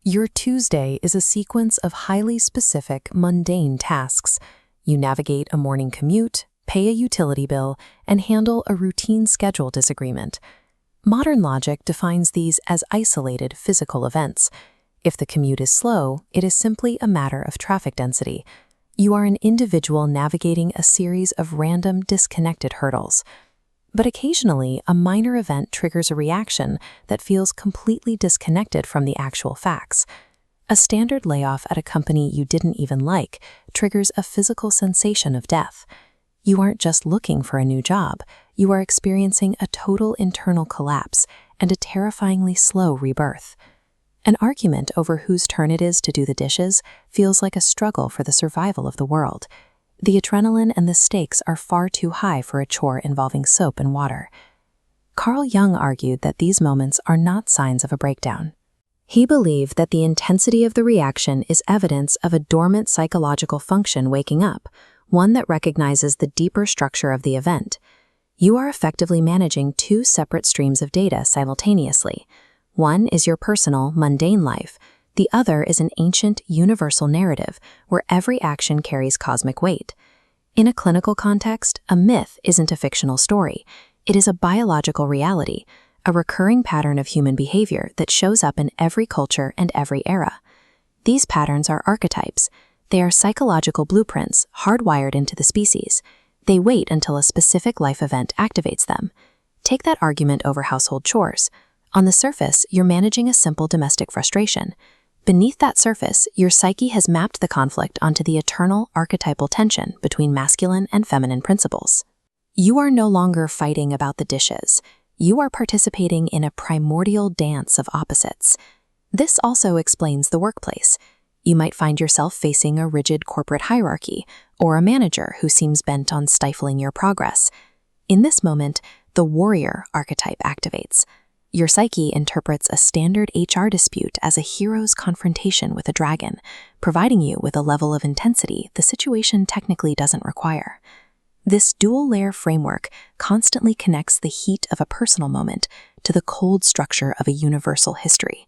Your Tuesday is a sequence of highly specific, mundane tasks. You navigate a morning commute, pay a utility bill, and handle a routine schedule disagreement. Modern logic defines these as isolated physical events. If the commute is slow, it is simply a matter of traffic density. You are an individual navigating a series of random, disconnected hurdles. But occasionally, a minor event triggers a reaction that feels completely disconnected from the actual facts. A standard layoff at a company you didn't even like triggers a physical sensation of death. You aren't just looking for a new job, you are experiencing a total internal collapse and a terrifyingly slow rebirth. An argument over whose turn it is to do the dishes feels like a struggle for the survival of the world. The adrenaline and the stakes are far too high for a chore involving soap and water. Carl Jung argued that these moments are not signs of a breakdown. He believed that the intensity of the reaction is evidence of a dormant psychological function waking up, one that recognizes the deeper structure of the event. You are effectively managing two separate streams of data simultaneously. One is your personal, mundane life. The other is an ancient, universal narrative where every action carries cosmic weight. In a clinical context, a myth isn't a fictional story. It is a biological reality, a recurring pattern of human behavior that shows up in every culture and every era. These patterns are archetypes. They are psychological blueprints hardwired into the species. They wait until a specific life event activates them. Take that argument over household chores. On the surface, you're managing a simple domestic frustration. Beneath that surface, your psyche has mapped the conflict onto the eternal archetypal tension between masculine and feminine principles. You are no longer fighting about the dishes. You are participating in a primordial dance of opposites. This also explains the workplace. You might find yourself facing a rigid corporate hierarchy or a manager who seems bent on stifling your progress. In this moment, the warrior archetype activates. Your psyche interprets a standard HR dispute as a hero's confrontation with a dragon, providing you with a level of intensity the situation technically doesn't require. This dual-layer framework constantly connects the heat of a personal moment to the cold structure of a universal history.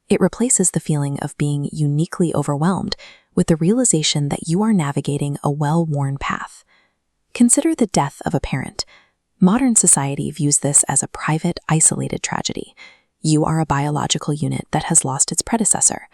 It replaces the feeling of being uniquely overwhelmed with the realization that you are navigating a well-worn path. Consider the death of a parent. Modern society views this as a private, isolated tragedy. You are a biological unit that has lost its predecessor.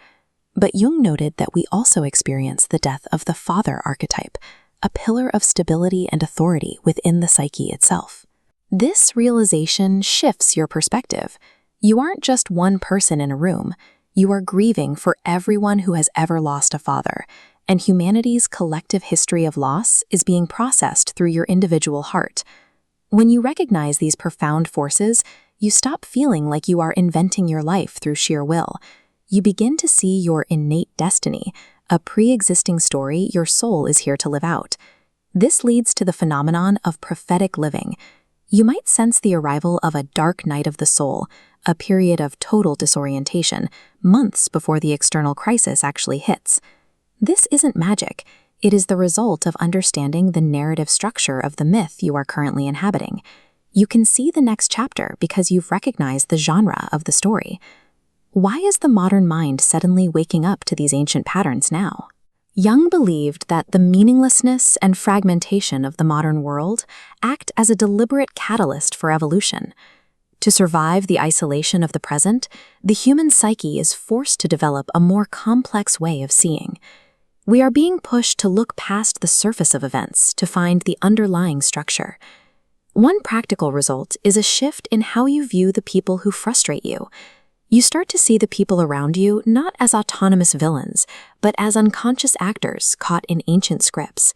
But Jung noted that we also experience the death of the father archetype, a pillar of stability and authority within the psyche itself. This realization shifts your perspective. You aren't just one person in a room. You are grieving for everyone who has ever lost a father, and humanity's collective history of loss is being processed through your individual heart. When you recognize these profound forces, you stop feeling like you are inventing your life through sheer will. You begin to see your innate destiny, a pre-existing story your soul is here to live out. This leads to the phenomenon of prophetic living. You might sense the arrival of a dark night of the soul, a period of total disorientation, months before the external crisis actually hits. This isn't magic. It is the result of understanding the narrative structure of the myth you are currently inhabiting. You can see the next chapter because you've recognized the genre of the story. Why is the modern mind suddenly waking up to these ancient patterns now? Jung believed that the meaninglessness and fragmentation of the modern world act as a deliberate catalyst for evolution. To survive the isolation of the present, the human psyche is forced to develop a more complex way of seeing. We are being pushed to look past the surface of events to find the underlying structure. One practical result is a shift in how you view the people who frustrate you. You start to see the people around you not as autonomous villains, but as unconscious actors caught in ancient scripts.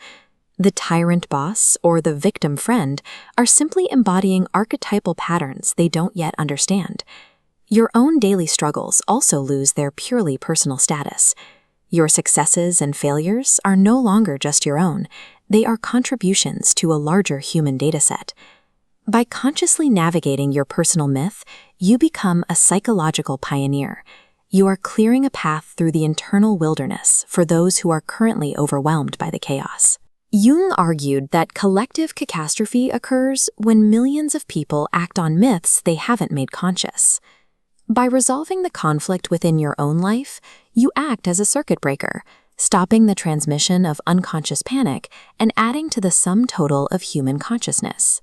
The tyrant boss or the victim friend are simply embodying archetypal patterns they don't yet understand. Your own daily struggles also lose their purely personal status. Your successes and failures are no longer just your own. They are contributions to a larger human dataset. By consciously navigating your personal myth, you become a psychological pioneer. You are clearing a path through the internal wilderness for those who are currently overwhelmed by the chaos. Jung argued that collective catastrophe occurs when millions of people act on myths they haven't made conscious. By resolving the conflict within your own life, you act as a circuit breaker, stopping the transmission of unconscious panic and adding to the sum total of human consciousness.